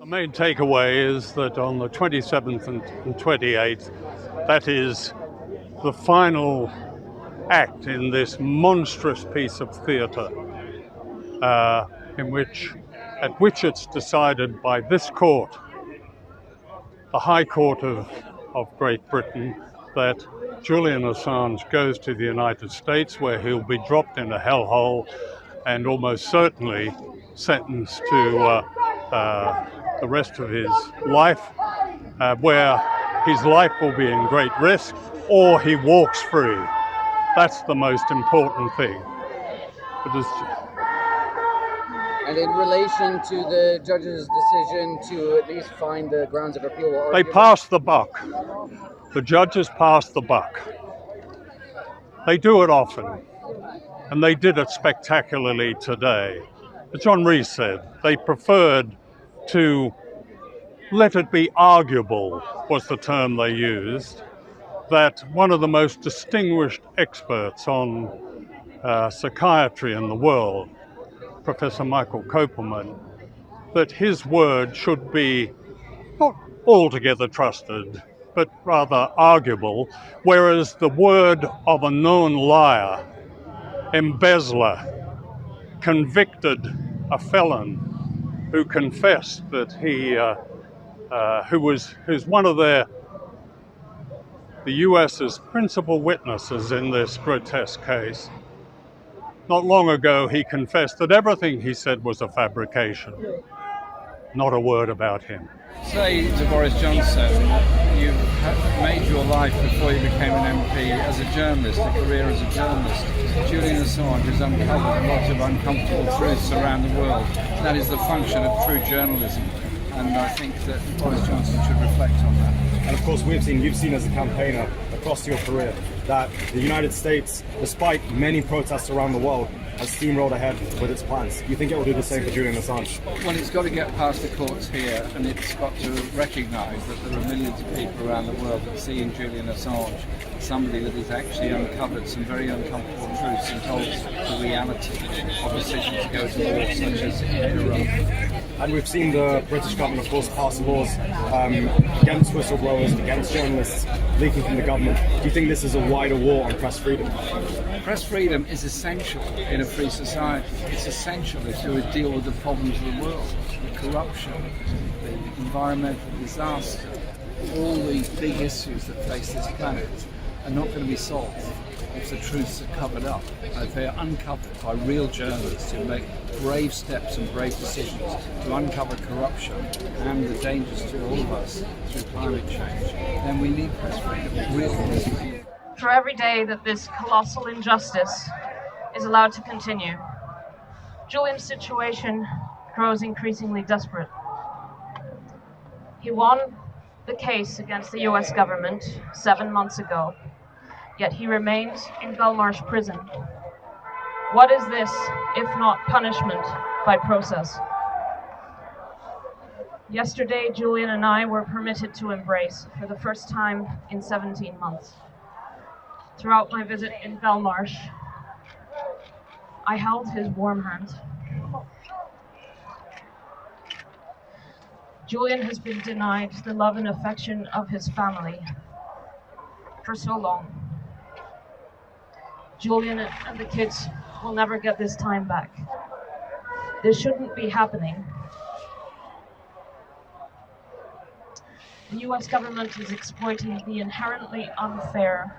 The main takeaway is that on the 27th and 28th, that is the final act in this monstrous piece of theatre, at which it's decided by this court, the High Court of Great Britain, that Julian Assange goes to the United States, where he'll be dropped in a hellhole and almost certainly sentenced to the rest of his life, where his life will be in great risk, or he walks free. That's the most important thing. And in relation to the judge's decision to at least find the grounds of appeal, they passed the buck. The judges passed the buck. They do it often, and they did it spectacularly today. As John Rees said, they preferred to let it be arguable, was the term they used, that one of the most distinguished experts on psychiatry in the world, Professor Michael Kopelman, that his word should be not altogether trusted, but rather arguable, whereas the word of a known liar, embezzler, convicted, a felon who confessed that who's one of the US's principal witnesses in this grotesque case. Not long ago, he confessed that everything he said was a fabrication. Not a word about him. Say to Boris Johnson, you made your life before you became an MP as a journalist, a career as a journalist. Julian Assange has uncovered a lot of uncomfortable truths around the world. That is the function of true journalism, and I think that Boris Johnson should reflect on that. And of course, you've seen as a campaigner across your career that the United States, despite many protests around the world, has steamrolled ahead with its plans. Do you think it will do the same for Julian Assange? Well, it's got to get past the courts here, and it's got to recognise that there are millions of people around the world that see in Julian Assange somebody that has actually uncovered some very uncomfortable truths and told the reality of decisions to go to war, such as in Iraq. And we've seen the British government, of course, pass laws against whistleblowers, against journalists leaking from the government. Do you think this is a wider war on press freedom? Press freedom is essential in a free society. It's essential if you would deal with the problems of the world, the corruption, the environmental disaster. All these big issues that face this planet are not going to be solved if the truths are covered up, if they are uncovered by real journalists who make brave steps and brave decisions to uncover corruption and the dangers to all of us through climate change. Then we need press freedom, real press freedom. For every day that this colossal injustice is allowed to continue, Julian's situation grows increasingly desperate. He won the case against the US government 7 months ago, yet he remains in Belmarsh prison. What is this, if not punishment by process? Yesterday, Julian and I were permitted to embrace for the first time in 17 months. Throughout my visit in Belmarsh, I held his warm hand. Julian has been denied the love and affection of his family for so long. Julian and the kids will never get this time back. This shouldn't be happening. The US government is exploiting the inherently unfair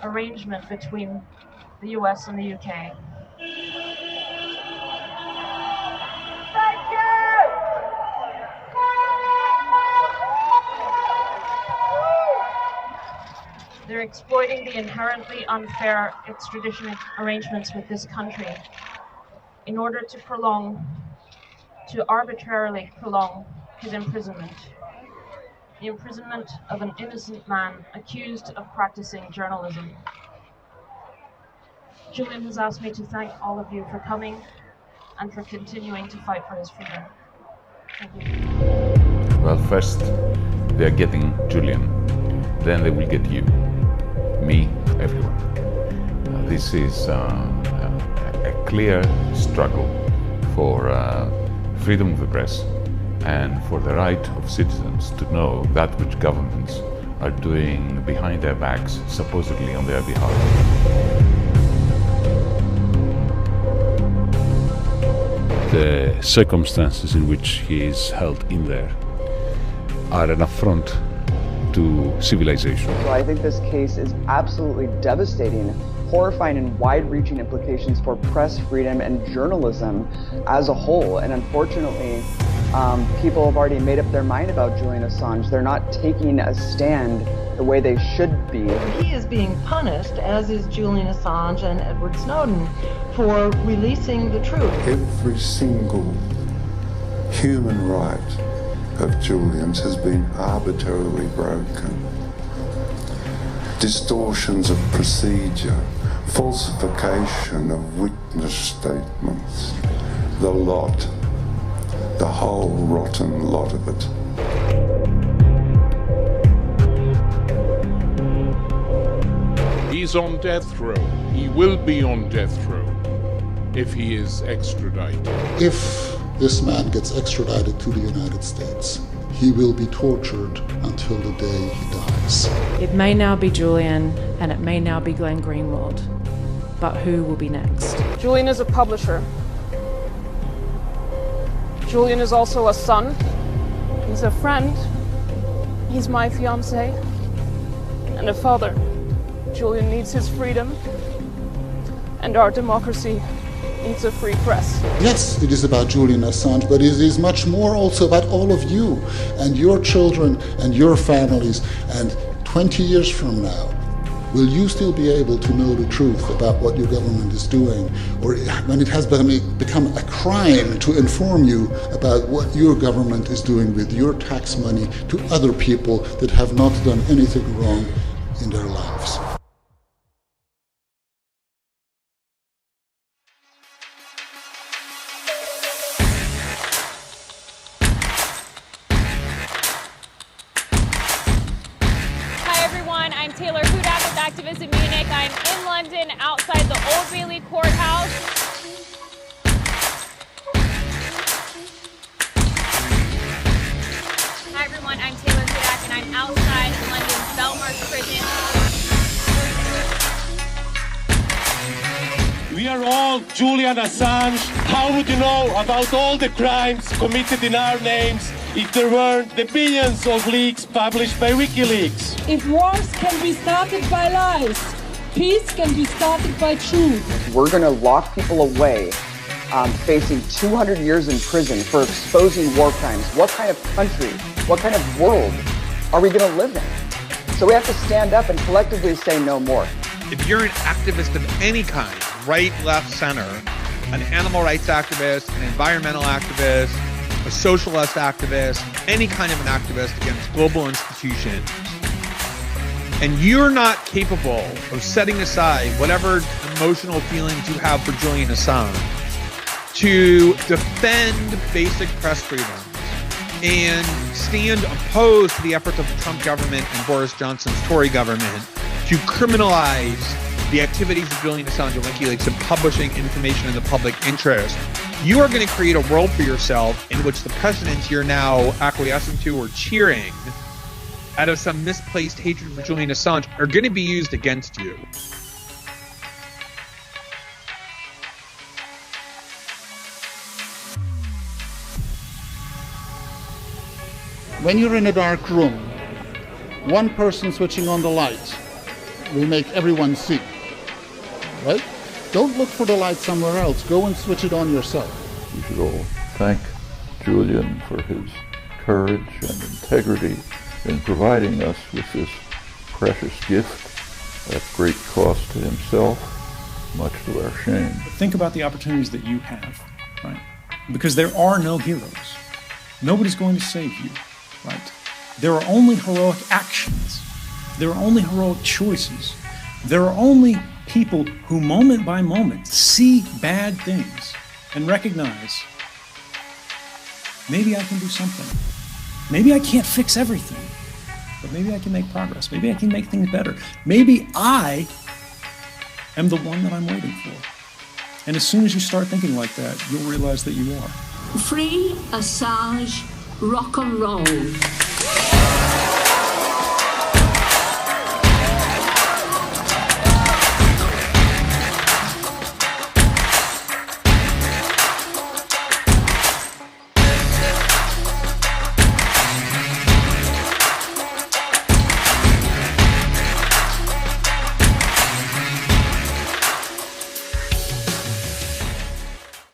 arrangement between the US and the UK. They're exploiting the inherently unfair extradition arrangements with this country in order to arbitrarily prolong his imprisonment. The imprisonment of an innocent man accused of practicing journalism. Julian has asked me to thank all of you for coming and for continuing to fight for his freedom. Thank you. Well, first they are getting Julian, then they will get you, me, everyone. This is a clear struggle for freedom of the press, and for the right of citizens to know that which governments are doing behind their backs, supposedly on their behalf. The circumstances in which he is held in there are an affront to civilization. So I think this case is absolutely devastating, horrifying, and wide-reaching implications for press freedom and journalism as a whole. And unfortunately, people have already made up their mind about Julian Assange. They're not taking a stand the way they should be. He is being punished, as is Julian Assange and Edward Snowden, for releasing the truth. Every single human right of Julian's has been arbitrarily broken. Distortions of procedure, falsification of witness statements, the lot, the whole rotten lot of it. He's on death row. He will be on death row if he is extradited. If this man gets extradited to the United States, he will be tortured until the day he dies. It may now be Julian, and it may now be Glenn Greenwald, but who will be next? Julian is a publisher. Julian is also a son. He's a friend. He's my fiancé. And a father. Julian needs his freedom. And our democracy needs a free press. Yes, it is about Julian Assange, but it is much more also about all of you and your children and your families. And 20 years from now, will you still be able to know the truth about what your government is doing? Or when it has become a crime to inform you about what your government is doing with your tax money to other people that have not done anything wrong in their lives? Activist in Munich. I'm in London outside the Old Bailey courthouse. Hi everyone, I'm Taylor Hudak and I'm outside London's Belmarsh prison. We are all Julian Assange. How would you know about all the crimes committed in our names if there weren't the billions of leaks published by WikiLeaks? If wars can be started by lies, peace can be started by truth. We're going to lock people away facing 200 years in prison for exposing war crimes. What kind of country, what kind of world are we going to live in? So we have to stand up and collectively say no more. If you're an activist of any kind, right, left, center, an animal rights activist, an environmental activist, a socialist activist, any kind of an activist against global institutions, and you're not capable of setting aside whatever emotional feelings you have for Julian Assange to defend basic press freedom and stand opposed to the efforts of the Trump government and Boris Johnson's Tory government to criminalize the activities of Julian Assange and WikiLeaks and publishing information in the public interest, you are going to create a world for yourself in which the precedents you're now acquiescing to or cheering out of some misplaced hatred for Julian Assange are going to be used against you. When you're in a dark room, one person switching on the light will make everyone see, right? Don't look for the light somewhere else. Go and switch it on yourself. We should all thank Julian for his courage and integrity in providing us with this precious gift at great cost to himself, much to our shame. Think about the opportunities that you have, right? Because there are no heroes. Nobody's going to save you, right? There are only heroic actions. There are only heroic choices. There are only people who moment by moment see bad things and recognize, maybe I can do something. Maybe I can't fix everything, but maybe I can make progress. Maybe I can make things better. Maybe I am the one that I'm waiting for. And as soon as you start thinking like that, you'll realize that you are. Free Assange rock and roll.